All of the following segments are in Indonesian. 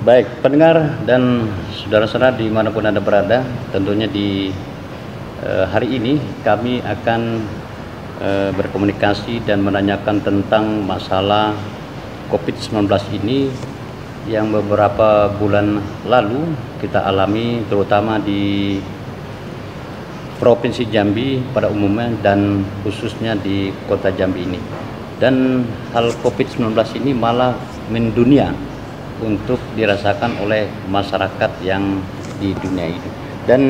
Baik, pendengar dan saudara-saudara dimanapun Anda berada, tentunya di hari ini kami akan berkomunikasi dan menanyakan tentang masalah COVID-19 ini yang beberapa bulan lalu kita alami, terutama di Provinsi Jambi pada umumnya dan khususnya di Kota Jambi ini. Dan hal COVID-19 ini malah mendunia untuk dirasakan oleh masyarakat yang di dunia ini. Dan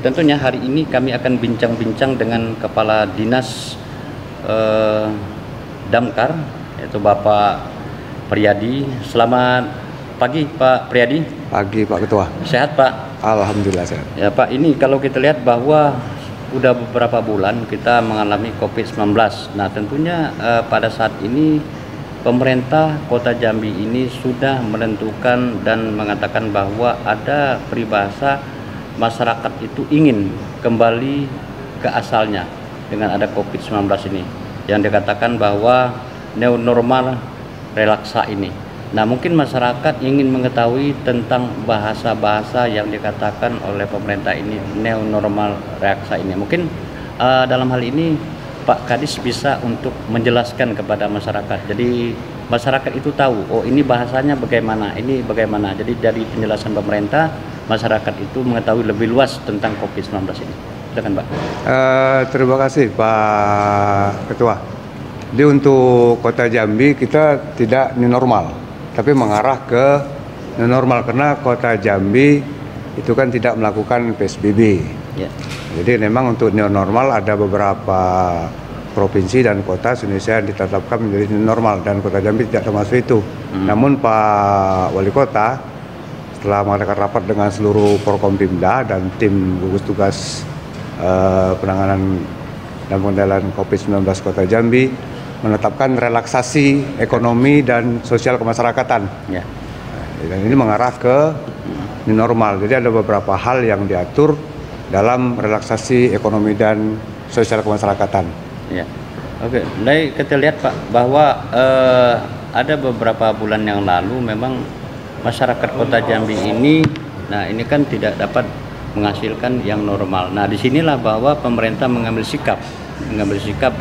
tentunya hari ini kami akan bincang-bincang dengan Kepala Dinas Damkar, yaitu Bapak Priyadi. Selamat pagi Pak Priyadi. Pagi Pak Ketua. Sehat Pak? Alhamdulillah sehat. Ya Pak, ini kalau kita lihat bahwa udah beberapa bulan kita mengalami COVID-19. Nah tentunya pada saat ini pemerintah Kota Jambi ini sudah menentukan dan mengatakan bahwa ada peribahasa masyarakat itu ingin kembali ke asalnya dengan ada COVID-19 ini, yang dikatakan bahwa new normal relaksa ini. Nah mungkin masyarakat ingin mengetahui tentang bahasa-bahasa yang dikatakan oleh pemerintah ini, new normal relaksa ini. Mungkin dalam hal ini Pak Kadis bisa untuk menjelaskan kepada masyarakat. Jadi masyarakat itu tahu, oh ini bahasanya bagaimana, ini bagaimana. Jadi dari penjelasan pemerintah, masyarakat itu mengetahui lebih luas tentang COVID-19 ini. Silakan Pak. Terima kasih Pak Ketua. Jadi untuk Kota Jambi kita tidak new normal, tapi mengarah ke new normal karena Kota Jambi itu kan tidak melakukan PSBB. Ya. Jadi memang untuk new normal ada beberapa provinsi dan kota Indonesia yang ditetapkan menjadi new normal dan Kota Jambi tidak termasuk itu. Namun Pak Wali Kota setelah mengadakan rapat dengan seluruh Forkompimda dan tim gugus tugas penanganan dan pengendalian COVID-19 Kota Jambi menetapkan relaksasi ekonomi dan sosial kemasyarakatan. Ya. Dan ini mengarah ke new normal. Jadi ada beberapa hal yang diatur dalam relaksasi ekonomi dan sosial kemasyarakatan. Ya. Oke, dari kita lihat Pak bahwa ada beberapa bulan yang lalu memang masyarakat Kota Jambi ini, nah ini kan tidak dapat menghasilkan yang normal. Nah disinilah bahwa pemerintah mengambil sikap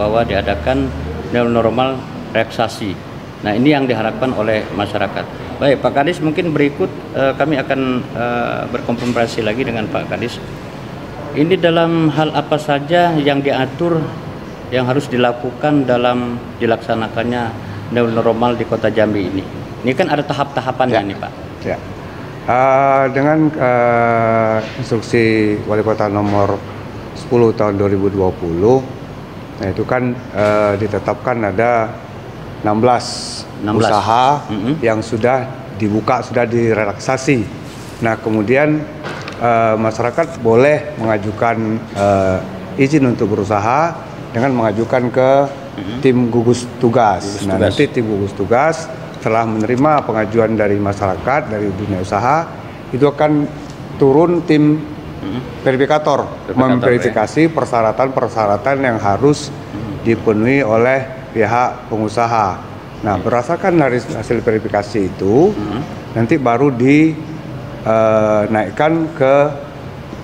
bahwa diadakan new normal relaksasi. Nah ini yang diharapkan oleh masyarakat. Baik Pak Kadis, mungkin berikut kami akan berkonfirmasi lagi dengan Pak Kadis. Ini dalam hal apa saja yang diatur yang harus dilakukan dalam dilaksanakannya new normal di Kota Jambi ini? Ini kan ada tahap-tahapannya nih Pak. Ya. Dengan instruksi Wali Kota nomor 10 tahun 2020, nah itu kan ditetapkan ada 16 usaha yang sudah dibuka, sudah direlaksasi. Nah kemudian masyarakat boleh mengajukan izin untuk berusaha dengan mengajukan ke tim gugus tugas. Nanti tim gugus tugas setelah menerima pengajuan dari masyarakat, dari dunia usaha, itu akan turun tim verifikator memverifikasi persyaratan-persyaratan yang harus dipenuhi oleh pihak pengusaha. Nah berdasarkan dari hasil verifikasi itu nanti baru naikkan ke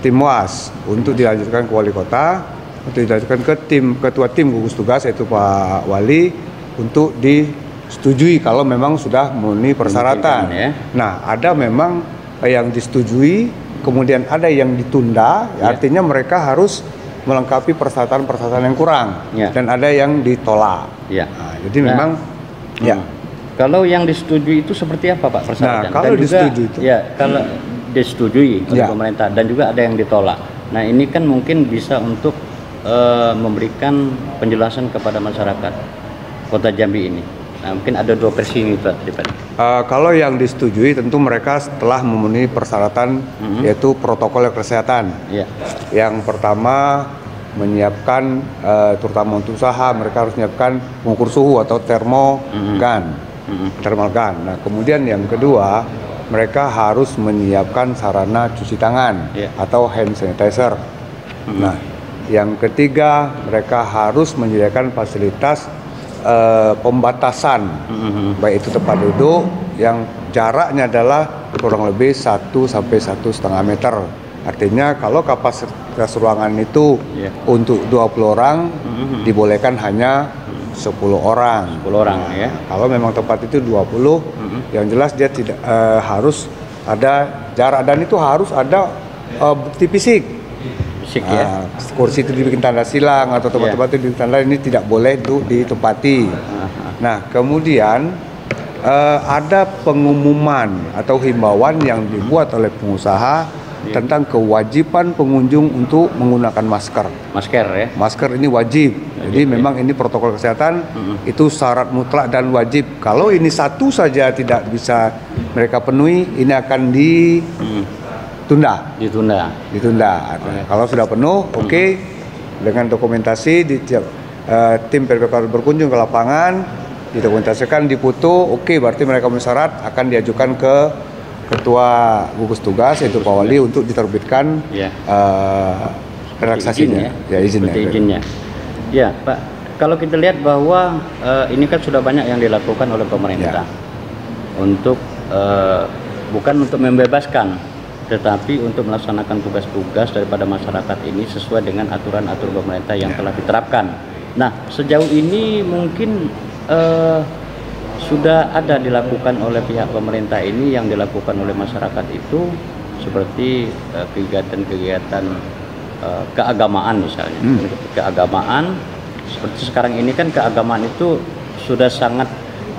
tim MUAS untuk dilanjutkan ke Wali Kota, untuk dilanjutkan ke ketua tim gugus tugas yaitu Pak Wali untuk disetujui kalau memang sudah memenuhi persyaratan. Ya. Nah ada memang yang disetujui, kemudian ada yang ditunda, artinya mereka harus melengkapi persyaratan-persyaratan yang kurang, dan ada yang ditolak. Nah, jadi memang kalau yang disetujui itu seperti apa Pak persyaratan? Nah, kalau disetujui itu kalau disetujui oleh pemerintah dan juga ada yang ditolak. Nah, ini kan mungkin bisa untuk memberikan penjelasan kepada masyarakat Kota Jambi ini. Nah, mungkin ada dua versi ini Pak. Kalau yang disetujui tentu mereka setelah memenuhi persyaratan yaitu protokol kesehatan. Yang pertama menyiapkan terutama untuk usaha mereka harus menyiapkan pengukur suhu atau thermal gun. Nah kemudian yang kedua mereka harus menyiapkan sarana cuci tangan atau hand sanitizer. Nah yang ketiga mereka harus menyediakan fasilitas pembatasan baik itu tempat duduk yang jaraknya adalah kurang lebih 1 sampai 1,5 meter. Artinya kalau kapasitas ruangan itu untuk 20 orang dibolehkan hanya 10 orang. 10 orang ya. Kalau memang tempat itu 20, yang jelas dia tidak harus ada jarak, dan itu harus ada bukti fisik. Ya. Kursi itu dibikin tanda silang atau tempat-tempat itu dibikin tanda, ini tidak boleh itu ditempati. Nah, kemudian ada pengumuman atau himbauan yang dibuat oleh pengusaha tentang kewajiban pengunjung untuk menggunakan masker. Masker ya. Masker ini wajib. Jadi memang ini protokol kesehatan itu syarat mutlak dan wajib. Kalau ini satu saja tidak bisa mereka penuhi, ini akan ditunda. Kalau sudah penuh, oke, dengan dokumentasi tim PPK berkunjung ke lapangan, didokumentasikan, difoto, oke, berarti mereka memenuhi syarat, akan diajukan ke Ketua Gugus Tugas yaitu Pak Wali untuk diterbitkan relaksasinya, izinnya. Ya, Pak. Kalau kita lihat bahwa ini kan sudah banyak yang dilakukan oleh pemerintah untuk bukan untuk membebaskan, tetapi untuk melaksanakan tugas-tugas daripada masyarakat ini sesuai dengan aturan-aturan pemerintah yang telah diterapkan. Nah, sejauh ini mungkin sudah ada dilakukan oleh pihak pemerintah ini, yang dilakukan oleh masyarakat itu seperti kegiatan-kegiatan keagamaan misalnya. Keagamaan seperti sekarang ini kan keagamaan itu sudah sangat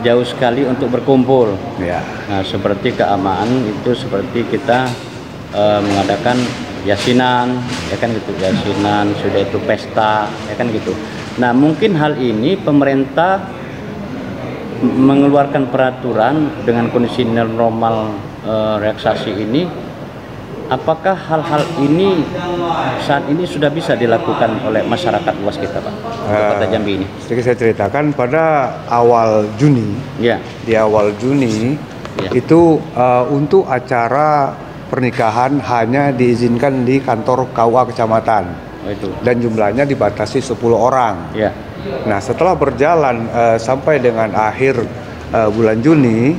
jauh sekali untuk berkumpul. Nah, seperti keagamaan itu seperti kita mengadakan yasinan, ya kan gitu, yasinan, sudah itu pesta, ya kan gitu. Nah, mungkin hal ini pemerintah mengeluarkan peraturan dengan kondisi normal relaksasi ini, apakah hal-hal ini saat ini sudah bisa dilakukan oleh masyarakat luas kita, Pak, Kota Jambi ini? Sedikit saya ceritakan, pada awal Juni, di awal Juni itu untuk acara pernikahan hanya diizinkan di kantor KUA kecamatan, dan jumlahnya dibatasi 10 orang. Nah, setelah berjalan sampai dengan akhir bulan Juni,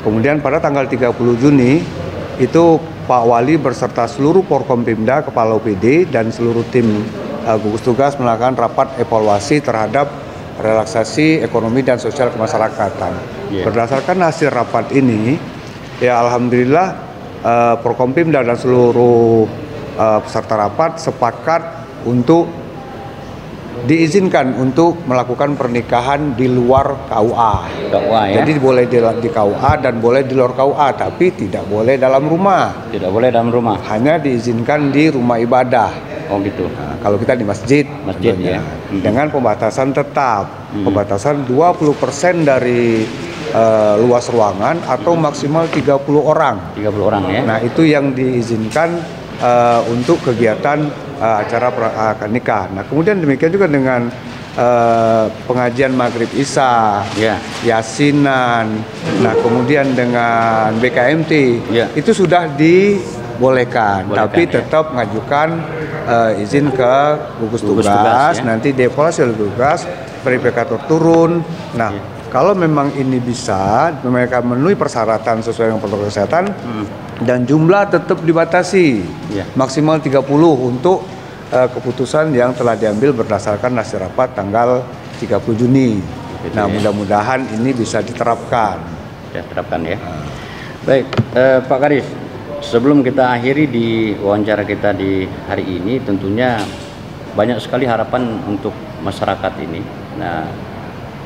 kemudian pada tanggal 30 Juni itu Pak Wali berserta seluruh Porkompimda, Kepala OPD dan seluruh tim gugus tugas melakukan rapat evaluasi terhadap relaksasi ekonomi dan sosial kemasyarakatan. Berdasarkan hasil rapat ini, ya alhamdulillah Porkompimda dan seluruh peserta rapat sepakat untuk diizinkan untuk melakukan pernikahan di luar KUA. Jadi boleh di KUA dan boleh di luar KUA, tapi tidak boleh dalam rumah. Hanya diizinkan di rumah ibadah. Oh gitu. Nah, kalau kita di masjid ya. Dengan pembatasan tetap, pembatasan 20% dari luas ruangan atau maksimal 30 orang. 30 orang ya. Nah, itu yang diizinkan untuk kegiatan acara akad nikah. Nah, kemudian demikian juga dengan pengajian maghrib isya, yasinan, nah kemudian dengan BKMT, itu sudah dibolehkan, tapi tetap mengajukan izin ke gugus tugas, nanti dievaluasi oleh tugas, verifikator turun. Nah, kalau memang ini bisa, mereka memenuhi persyaratan sesuai dengan protokol kesehatan, dan jumlah tetap dibatasi maksimal 30 untuk keputusan yang telah diambil berdasarkan hasil rapat tanggal 30 Juni. Nah, mudah-mudahan ini bisa diterapkan. Baik, Pak Kadis, sebelum kita akhiri di wawancara kita di hari ini, tentunya banyak sekali harapan untuk masyarakat ini. Nah,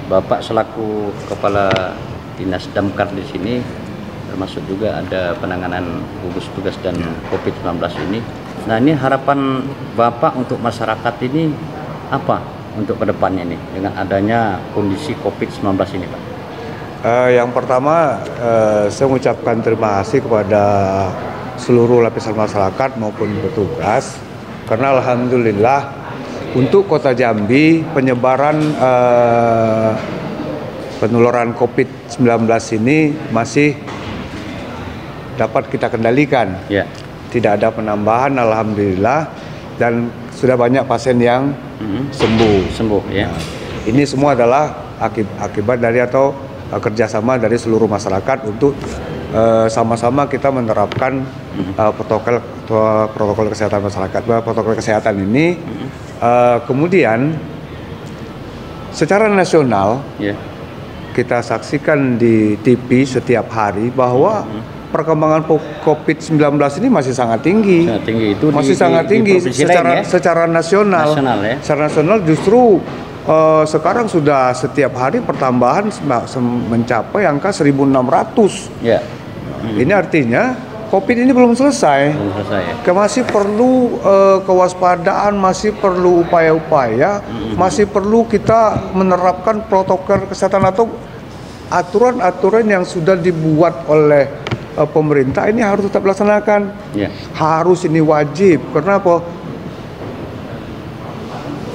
Bapak selaku Kepala Dinas Damkar di sini, termasuk juga ada penanganan gugus tugas dan COVID-19 ini. Nah, ini harapan Bapak untuk masyarakat ini apa untuk kedepannya nih dengan adanya kondisi COVID-19 ini, Pak? Yang pertama, saya mengucapkan terima kasih kepada seluruh lapisan masyarakat maupun petugas, karena alhamdulillah untuk Kota Jambi penyebaran penularan COVID-19 ini masih dapat kita kendalikan. Tidak ada penambahan, alhamdulillah, dan sudah banyak pasien yang sembuh. Nah, ini semua adalah akibat dari atau kerjasama dari seluruh masyarakat untuk sama-sama kita menerapkan protokol kesehatan masyarakat. Protokol kesehatan ini kemudian secara nasional kita saksikan di TV setiap hari bahwa perkembangan COVID-19 ini masih sangat tinggi. Sangat tinggi itu masih sangat tinggi secara nasional. Secara nasional justru sekarang sudah setiap hari pertambahan mencapai angka 1.600. Ini artinya COVID ini belum selesai. Masih perlu kewaspadaan, masih perlu upaya-upaya, masih perlu kita menerapkan protokol kesehatan atau aturan-aturan yang sudah dibuat oleh pemerintah ini harus tetap dilaksanakan. Harus, ini wajib. Karena apa?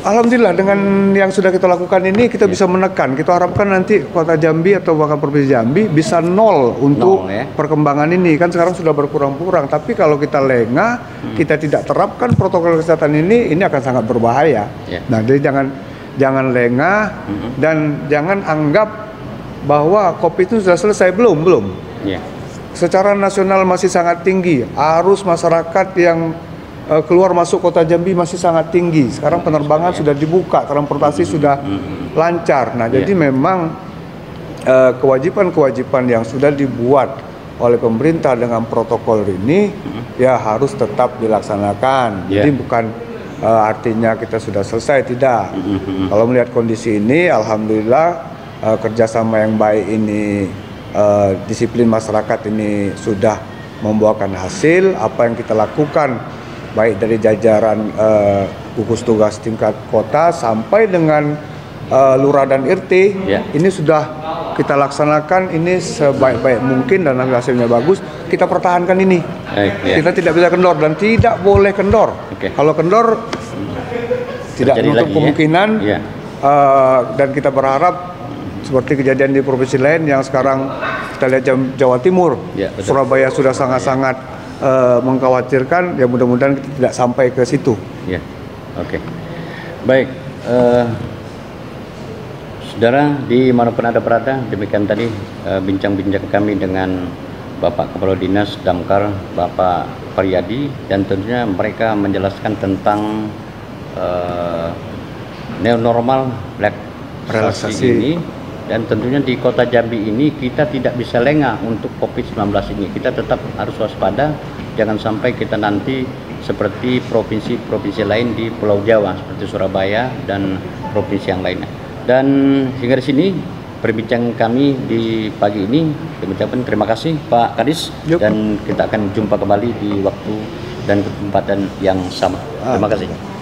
Alhamdulillah dengan yang sudah kita lakukan ini kita bisa menekan. Kita harapkan nanti Kota Jambi atau bahkan Provinsi Jambi bisa nol untuk perkembangan ini. Kan sekarang sudah berkurang-kurang. Tapi kalau kita lengah, kita tidak terapkan protokol kesehatan ini akan sangat berbahaya. Nah, jadi jangan lengah dan jangan anggap bahwa COVID itu sudah selesai. Belum. Secara nasional masih sangat tinggi. Arus masyarakat yang keluar masuk Kota Jambi masih sangat tinggi. Sekarang penerbangan sudah dibuka, transportasi sudah lancar. Nah, jadi memang kewajiban-kewajiban yang sudah dibuat oleh pemerintah dengan protokol ini ya harus tetap dilaksanakan. Jadi bukan artinya kita sudah selesai, tidak. Kalau melihat kondisi ini, alhamdulillah kerjasama yang baik ini, disiplin masyarakat ini sudah membuahkan hasil. Apa yang kita lakukan baik dari jajaran gugus tugas tingkat kota sampai dengan lurah dan RT ini sudah kita laksanakan ini sebaik-baik mungkin dan hasilnya bagus. Kita pertahankan ini. Kita tidak bisa kendor dan tidak boleh kendor. Kalau kendor tidak menutup kemungkinan dan kita berharap seperti kejadian di provinsi lain yang sekarang kita lihat Jawa Timur, Surabaya sudah sangat-sangat mengkhawatirkan, ya mudah-mudahan kita tidak sampai ke situ. Baik, saudara dimanapun Anda berada, demikian tadi bincang-bincang kami dengan Bapak Kepala Dinas Damkar, Bapak Pariyadi, dan tentunya mereka menjelaskan tentang new normal relaksasi ini. Dan tentunya di Kota Jambi ini kita tidak bisa lengah untuk COVID-19 ini. Kita tetap harus waspada, jangan sampai kita nanti seperti provinsi-provinsi lain di Pulau Jawa seperti Surabaya dan provinsi yang lainnya. Dan hingga di sini perbincangan kami di pagi ini. Kami ucapkan terima kasih Pak Kadis, dan kita akan jumpa kembali di waktu dan kesempatan yang sama. Terima kasih.